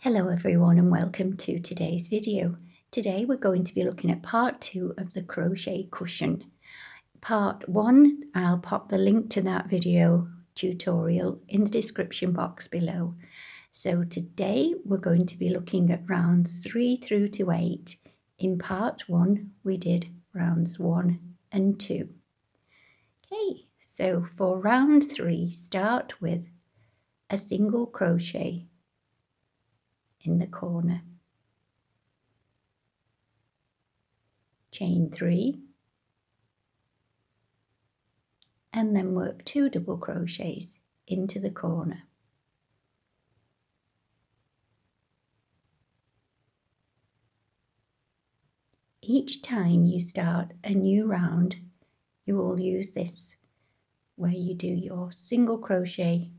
Hello everyone and welcome to today's video. Today we're going to be looking at part 2 of the crochet cushion. Part 1, I'll pop the link to that video tutorial in the description box below. So today we're going to be looking at rounds 3 through to 8. In part 1 we did rounds 1 and 2. Okay, so for round 3 start with a single crochet in the corner, chain 3, and then work 2 double crochets into the corner. Each time you start a new round, you will use this where you do your single crochet,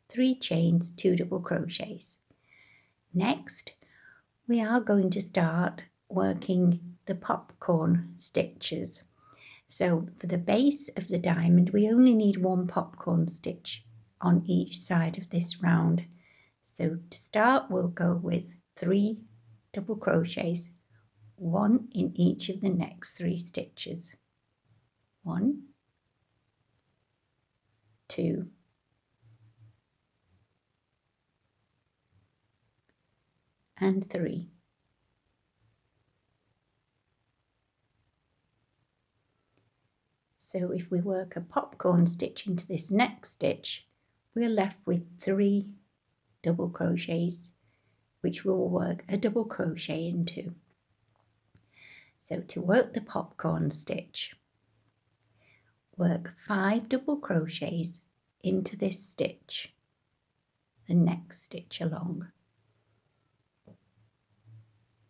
3 chains, 2 double crochets. Next, we are going to start working the popcorn stitches. So for the base of the diamond, we only need 1 popcorn stitch on each side of this round. So to start, we'll go with 3 double crochets, 1 in each of the next 3 stitches. 1, 2, and 3. So if we work a popcorn stitch into this next stitch, we're left with 3 double crochets, which we'll work a double crochet into. So to work the popcorn stitch, work 5 double crochets into this stitch, the next stitch along.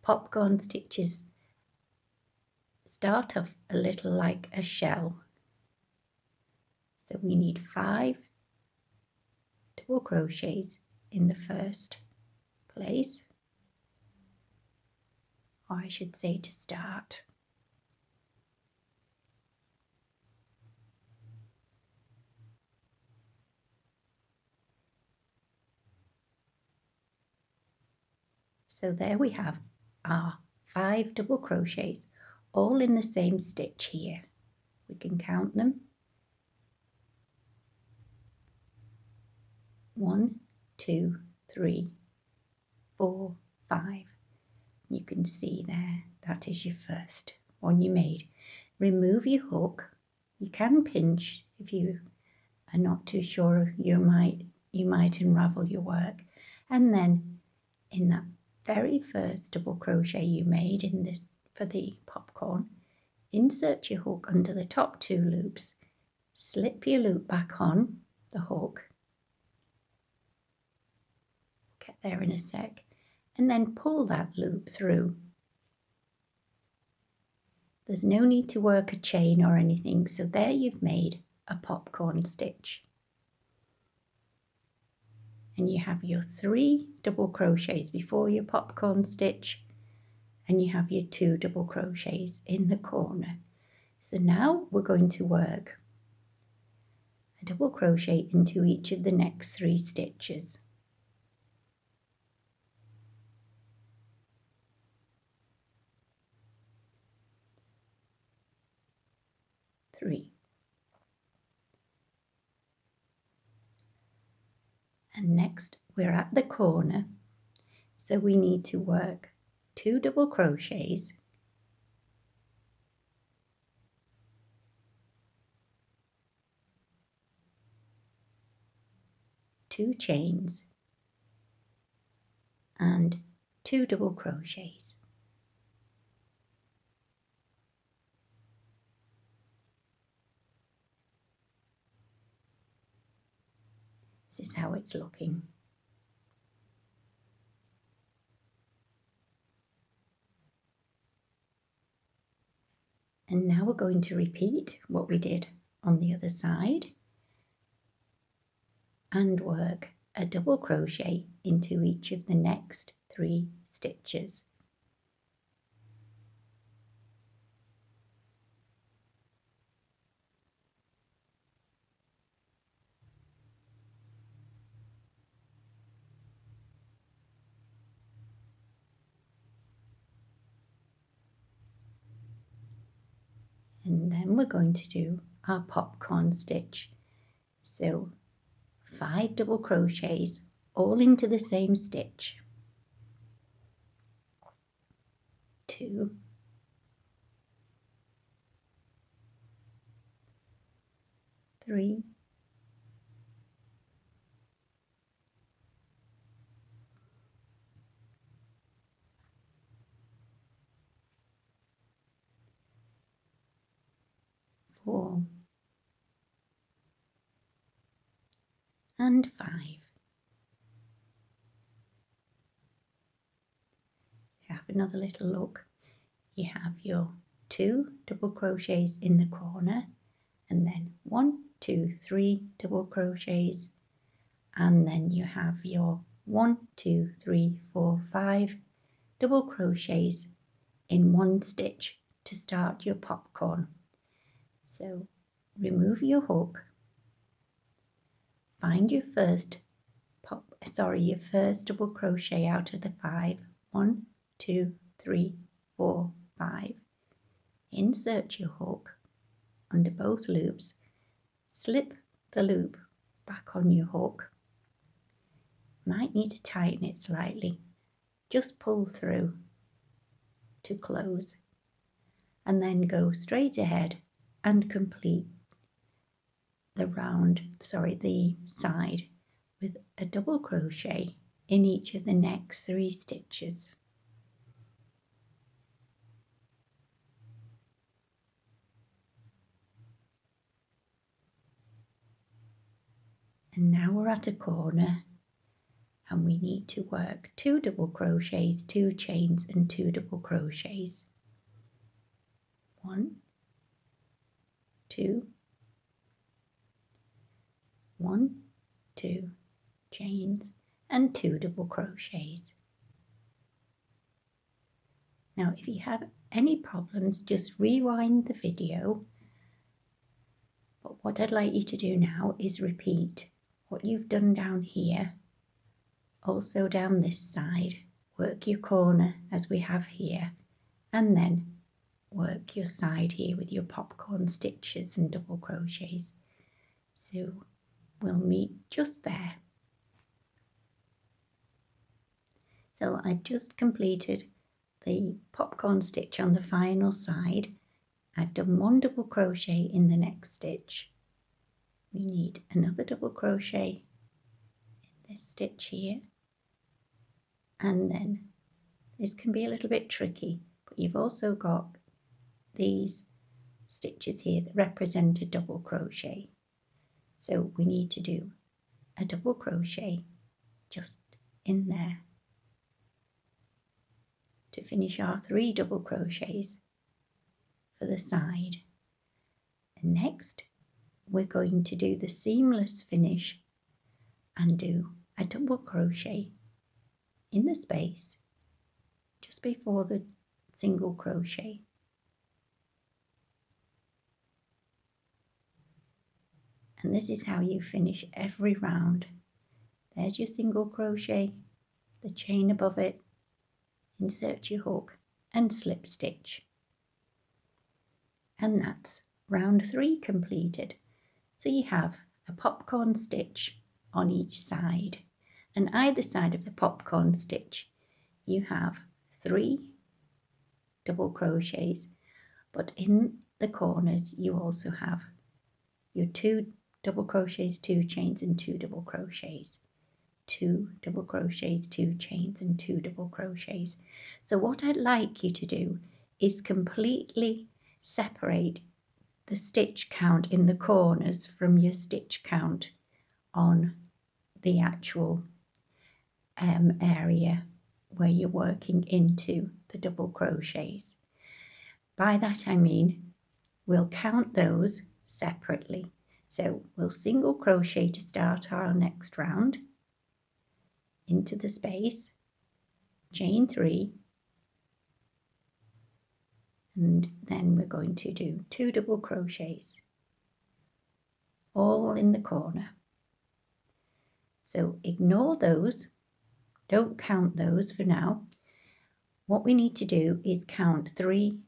Popcorn stitches start off a little like a shell. So we need 5 double crochets in the first place, or I should say to start. So there we have our 5 double crochets, all in the same stitch here. We can count them. 1, 2, 3, 4, 5. You can see there, that is your first one you made. Remove your hook. You can pinch if you are not too sure, you might unravel your work. And then in that very first double crochet you made for the popcorn, insert your hook under the top 2 loops, slip your loop back on the hook, get there in a sec, and then pull that loop through. There's no need to work a chain or anything, so there you've made a popcorn stitch. And you have your 3 double crochets before your popcorn stitch, and you have your 2 double crochets in the corner. So now we're going to work a double crochet into each of the next 3 stitches. 3. And next we're at the corner, so we need to work 2 double crochets, 2 chains, and 2 double crochets. This is how it's looking. And now we're going to repeat what we did on the other side and work a double crochet into each of the next 3 stitches. then we're going to do our popcorn stitch. So 5 double crochets all into the same stitch. 2, 3, 4 and 5. Have another little look. You have your 2 double crochets in the corner, and then 1, 2, 3 double crochets, and then you have your 1, 2, 3, 4, 5 double crochets in one stitch to start your popcorn. So remove your hook, find your first double crochet out of the 5. 1, 2, 3, 4, 5. Insert your hook under both loops, slip the loop back on your hook. Might need to tighten it slightly. Just pull through to close, and then go straight ahead and complete the side with a double crochet in each of the next 3 stitches. And now we're at a corner and we need to work 2 double crochets, 2 chains and 2 double crochets. 1, 2, 1, 2 chains and 2 double crochets. Now if you have any problems, just rewind the video, but what I'd like you to do now is repeat what you've done down here, also down this side. Work your corner as we have here, and then work your side here with your popcorn stitches and double crochets. So we'll meet just there. So I've just completed the popcorn stitch on the final side. I've done 1 double crochet in the next stitch. We need another double crochet in this stitch here, and then this can be a little bit tricky, but you've also got these stitches here that represent a double crochet. So we need to do a double crochet just in there to finish our 3 double crochets for the side. And next we're going to do the seamless finish and do a double crochet in the space just before the single crochet. And this is how you finish every round. There's your single crochet, the chain above it, insert your hook and slip stitch. And that's round 3 completed. So you have a popcorn stitch on each side, and either side of the popcorn stitch you have 3 double crochets, but in the corners you also have your 2 double crochets, 2 chains and 2 double crochets, 2 double crochets, 2 chains and 2 double crochets. So what I'd like you to do is completely separate the stitch count in the corners from your stitch count on the actual area where you're working into the double crochets. By that I mean we'll count those separately. So we'll single crochet to start our next round, into the space, chain 3, and then we're going to do 2 double crochets all in the corner. So ignore those, don't count those for now. What we need to do is count 3,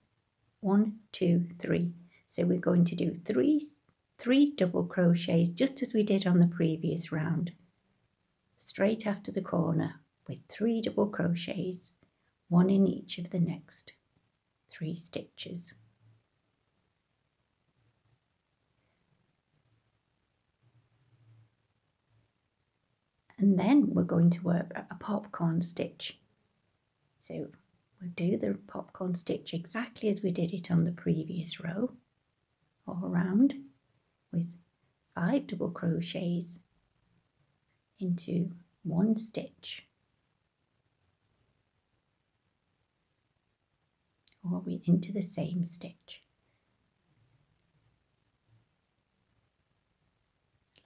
1, 2, 3. So we're going to do three double crochets just as we did on the previous round, straight after the corner with 3 double crochets, 1 in each of the next 3 stitches. And then we're going to work a popcorn stitch. So we'll do the popcorn stitch exactly as we did it on the previous row, all around, with 5 double crochets into 1 stitch, or into the same stitch.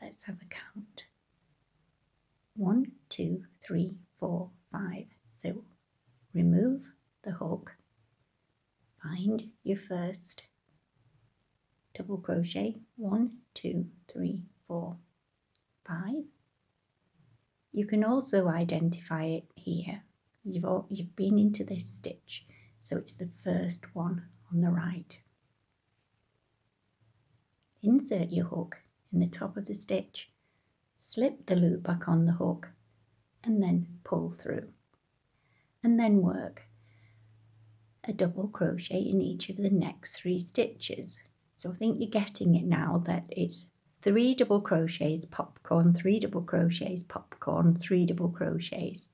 Let's have a count. 1, 2, 3, 4, 5. So remove the hook, find your first double crochet, 1, 2, 3, 4, 5. You can also identify it here. You've been into this stitch, so it's the first one on the right. Insert your hook in the top of the stitch, slip the loop back on the hook, and then pull through. And then work a double crochet in each of the next 3 stitches. So I think you're getting it now that it's 3 double crochets, popcorn, 3 double crochets, popcorn, 3 double crochets.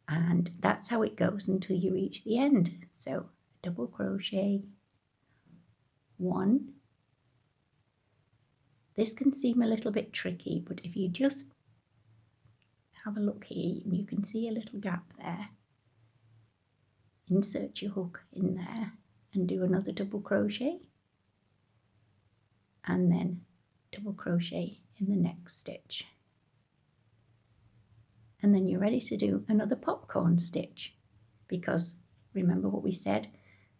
And that's how it goes until you reach the end. So double crochet, 1. This can seem a little bit tricky, but if you just have a look here, you can see a little gap there. Insert your hook in there and do another double crochet, and then double crochet in the next stitch. And then you're ready to do another popcorn stitch, because remember what we said,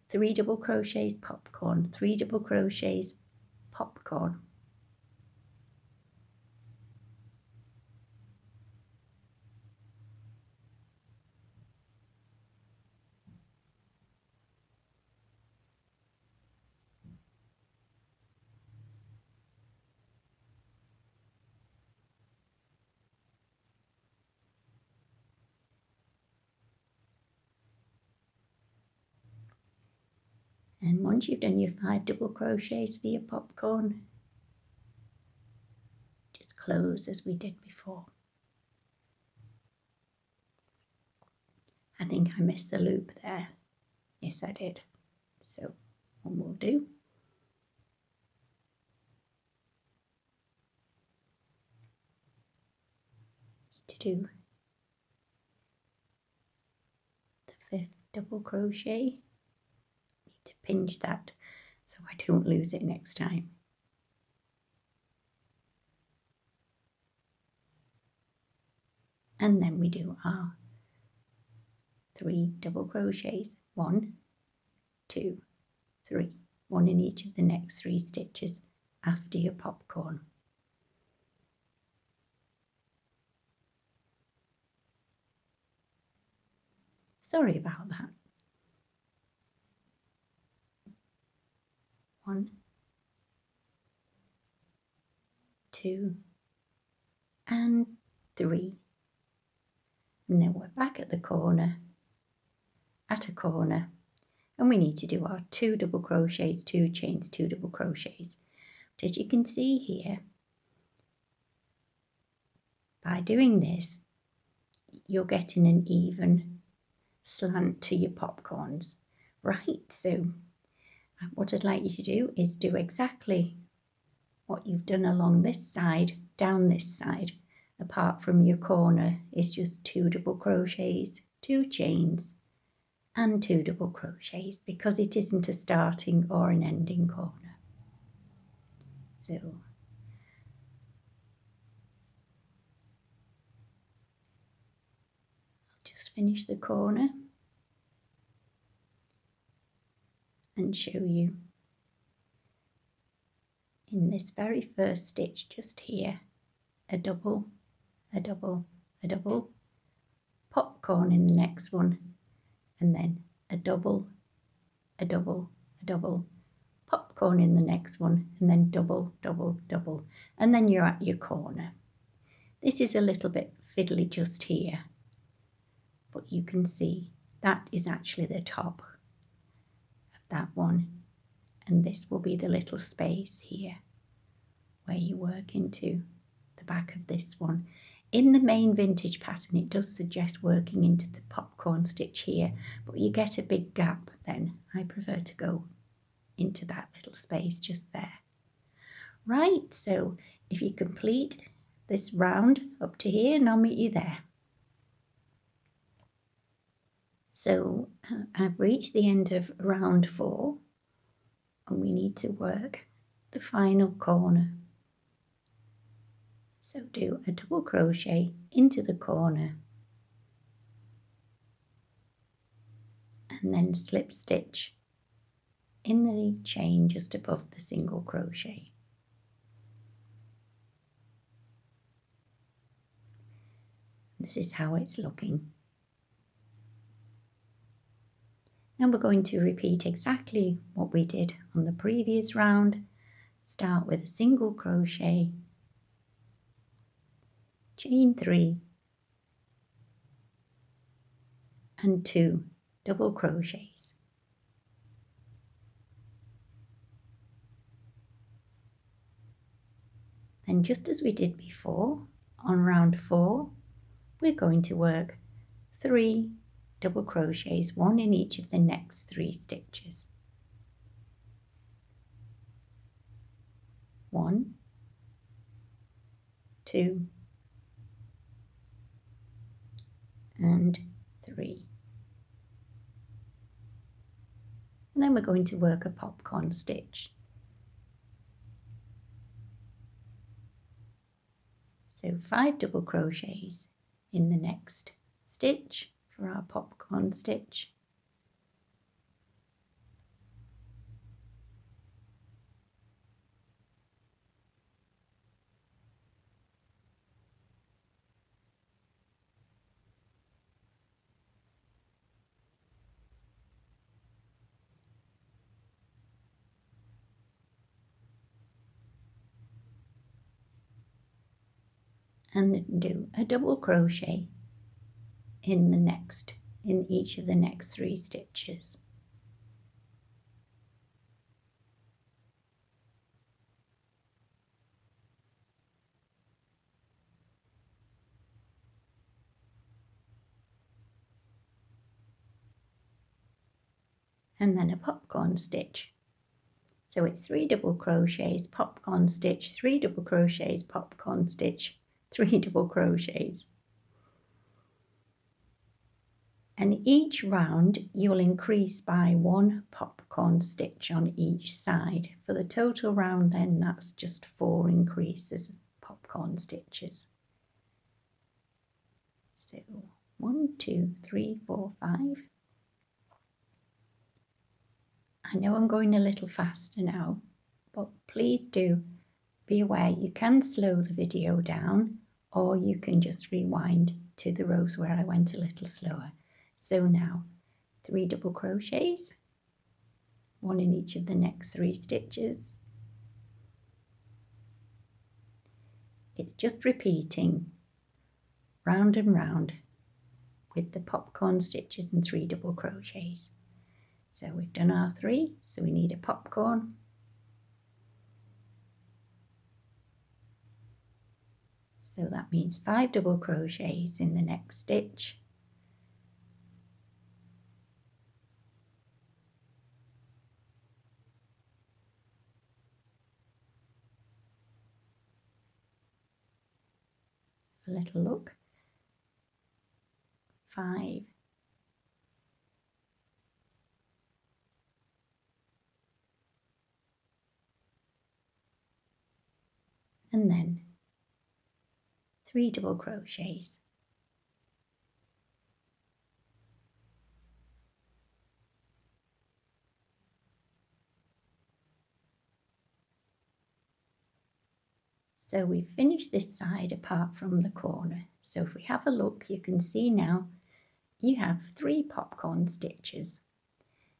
3 double crochets, popcorn, 3 double crochets, popcorn. And once you've done your 5 double crochets for your popcorn, just close as we did before. I think I missed the loop there. Yes, I did. So what we'll do, to do the 5th double crochet, need to pinch that so I don't lose it next time. And then we do our 3 double crochets, 1, 2, 3, 1 in each of the next 3 stitches after your popcorn. Sorry about that. 1, 2, and 3. And then we're back at the corner, at a corner, and we need to do our 2 double crochets, 2 chains, 2 double crochets. But as you can see here, by doing this, you're getting an even slant to your popcorns, right? So what I'd like you to do is do exactly what you've done along this side, down this side, apart from your corner is just 2 double crochets, 2 chains, and 2 double crochets, because it isn't a starting or an ending corner. So I'll just finish the corner and show you in this very first stitch just here, a double, a double, a double, popcorn in the next one, and then a double, a double, a double, popcorn popcorn in the next one, and then double, double, double, and then you're at your corner. This is a little bit fiddly just here, but you can see that is actually the top of that one, and this will be the little space here where you work into the back of this one. In the main vintage pattern, it does suggest working into the popcorn stitch here, but you get a big gap then. I prefer to go into that little space just there. Right, so if you complete this round up to here, and I'll meet you there. So I've reached the end of round 4, and we need to work the final corner. So do a double crochet into the corner and then slip stitch in the chain just above the single crochet. This is how it's looking. Now we're going to repeat exactly what we did on the previous round. Start with a single crochet, chain 3 and 2 double crochets. Then just as we did before, on round 4, we're going to work 3 double crochets, 1 in each of the next 3 stitches. 1, 2, and 3. And then we're going to work a popcorn stitch. So 5 double crochets in the next stitch for our popcorn stitch. And then do a double crochet in each of the next 3 stitches. And then a popcorn stitch. So it's 3 double crochets, popcorn stitch, 3 double crochets, popcorn stitch, 3 double crochets. And each round you'll increase by 1 popcorn stitch on each side. For the total round then that's just 4 increases of popcorn stitches. So 1, 2, 3, 4, 5. I know I'm going a little faster now, but please do be aware you can slow the video down, or you can just rewind to the rows where I went a little slower. So now 3 double crochets, 1 in each of the next 3 stitches. It's just repeating round and round with the popcorn stitches and 3 double crochets. So we've done our 3, so we need a popcorn. So that means 5 double crochets in the next stitch. A little look. 5. And then 3 double crochets. So we've finished this side apart from the corner. So if we have a look, you can see now you have 3 popcorn stitches.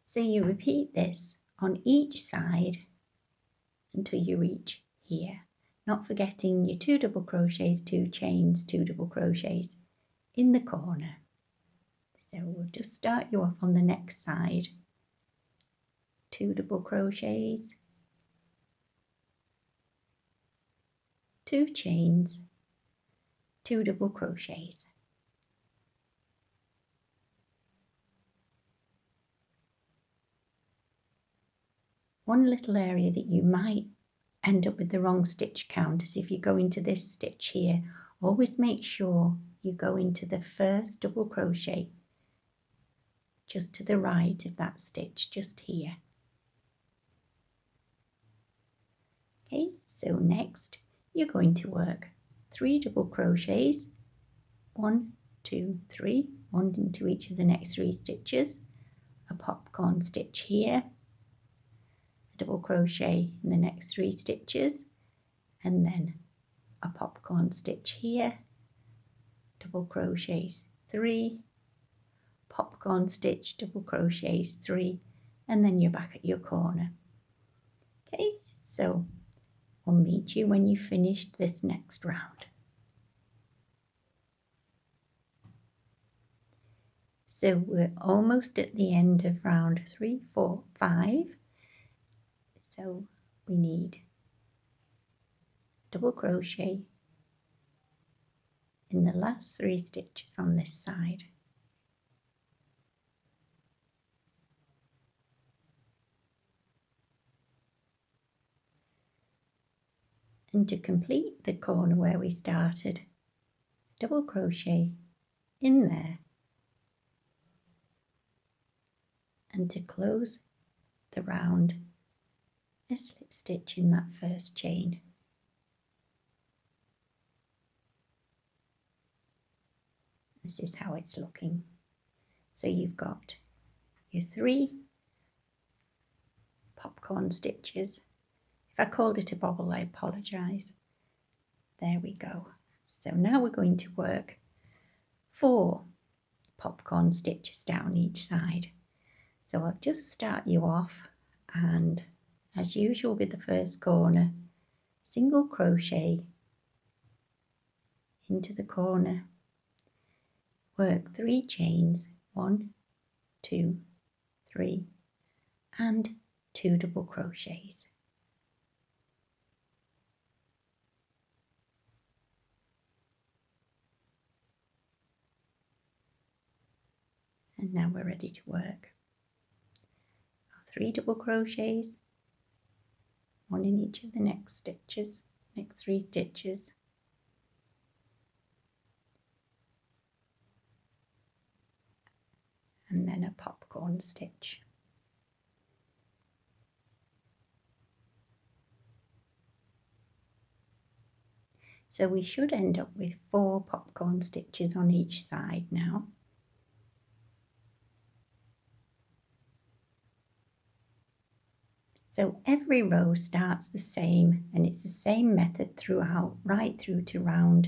So you repeat this on each side until you reach here, not forgetting your 2 double crochets, 2 chains, 2 double crochets in the corner. So we'll just start you off on the next side. 2 double crochets, 2 chains, 2 double crochets. One little area that you might end up with the wrong stitch count is if you go into this stitch here, always make sure you go into the first double crochet just to the right of that stitch, just here. Okay, so next you're going to work 3 double crochets, 1, 2, 3, 1 into each of the next 3 stitches, a popcorn stitch here, a double crochet in the next 3 stitches, and then a popcorn stitch here, double crochets 3, popcorn stitch, double crochets 3, and then you're back at your corner. Okay, so I'll meet you when you've finished this next round. So we're almost at the end of round 3, 4, 5. So we need double crochet in the last 3 stitches on this side. And to complete the corner where we started, double crochet in there, and to close the round, a slip stitch in that first chain. This is how it's looking. So you've got your 3 popcorn stitches. If I called it a bobble, I apologise. There we go. So now we're going to work 4 popcorn stitches down each side. So I'll just start you off, and as usual with the first corner, single crochet into the corner, work 3 chains, 1, 2, 3, and 2 double crochets. And now we're ready to work. 3 double crochets, 1 in each of the next 3 stitches, and then a popcorn stitch. So we should end up with 4 popcorn stitches on each side now. So every row starts the same, and it's the same method throughout, right through to round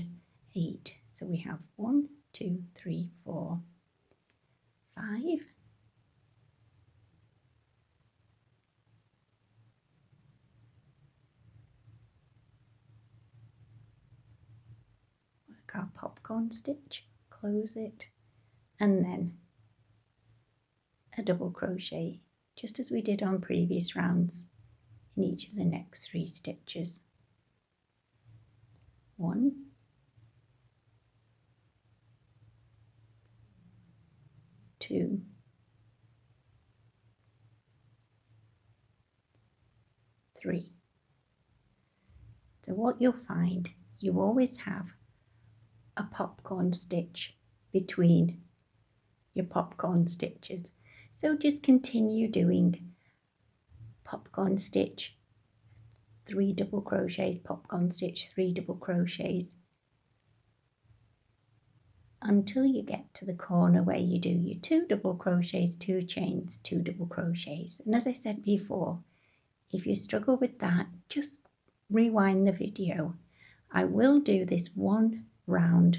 8. So we have 1, 2, 3, 4, 5. Work our popcorn stitch, close it, and then a double crochet, just as we did on previous rounds, in each of the next 3 stitches. 1, 2, 3. So what you'll find, you always have a popcorn stitch between your popcorn stitches. So just continue doing popcorn stitch, 3 double crochets, popcorn stitch, 3 double crochets, until you get to the corner where you do your 2 double crochets, 2 chains, 2 double crochets. And as I said before, if you struggle with that, just rewind the video. I will do this one round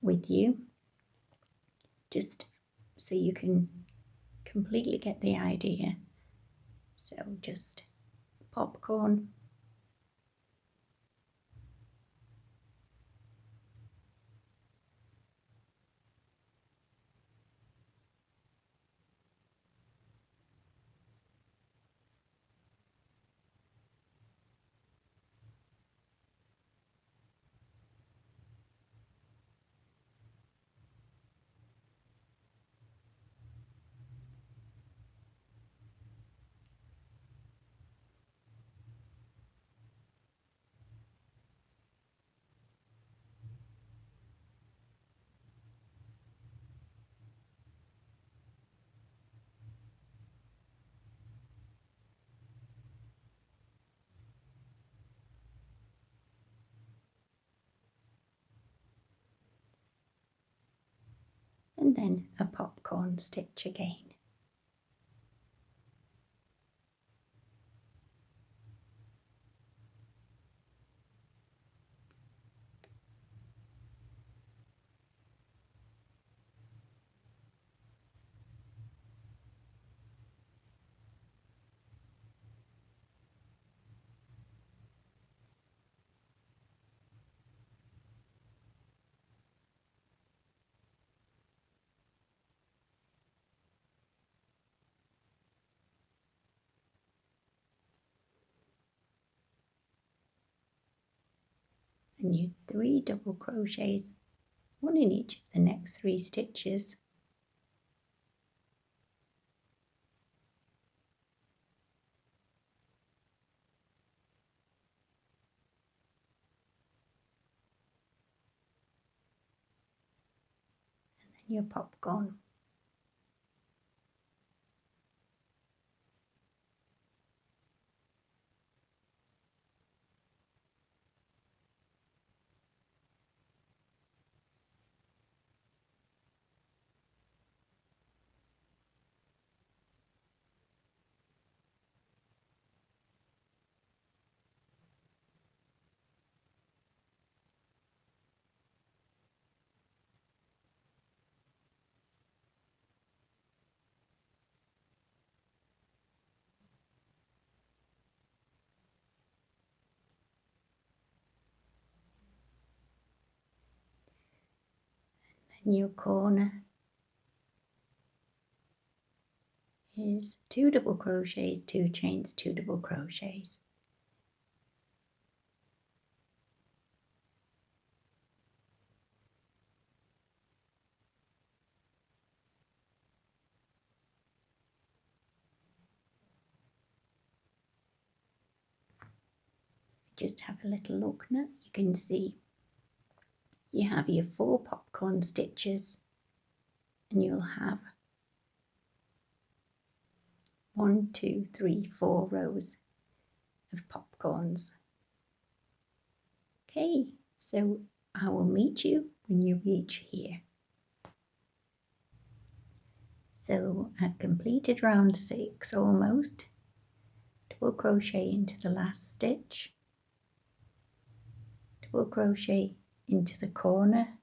with you, just so you can completely get the idea. So just popcorn. And then a popcorn stitch again. And you 3 double crochets, one in each of the next 3 stitches. And then your popcorn. And your corner is 2 double crochets, 2 chains, 2 double crochets. Just have a little look now. You can see you have your 4 popcorn stitches, and you'll have 1, 2, 3, 4 rows of popcorns. Okay, so I will meet you when you reach here. So I've completed round 6 almost. Double crochet into the last stitch, double crochet into the corner,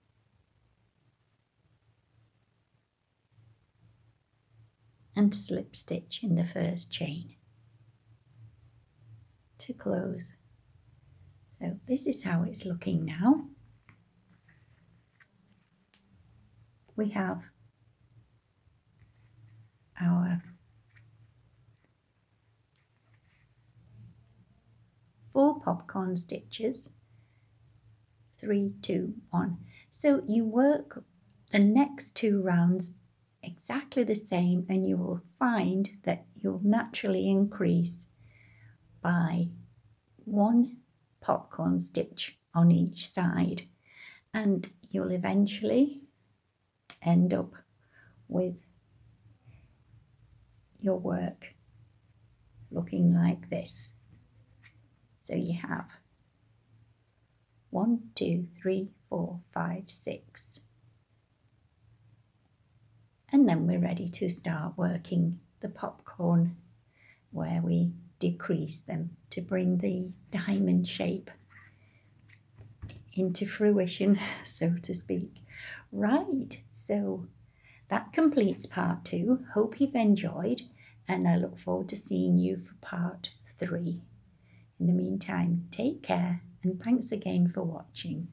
and slip stitch in the first chain to close. So this is how it's looking now. We have our 4 popcorn stitches, 3, 2, 1. So you work the next 2 rounds exactly the same, and you will find that you'll naturally increase by 1 popcorn stitch on each side, and you'll eventually end up with your work looking like this. So you have 1, 2, 3, 4, 5, 6. And then we're ready to start working the popcorn where we decrease them to bring the diamond shape into fruition, so to speak. Right, so that completes part 2. Hope you've enjoyed, and I look forward to seeing you for part 3. In the meantime, take care and thanks again for watching.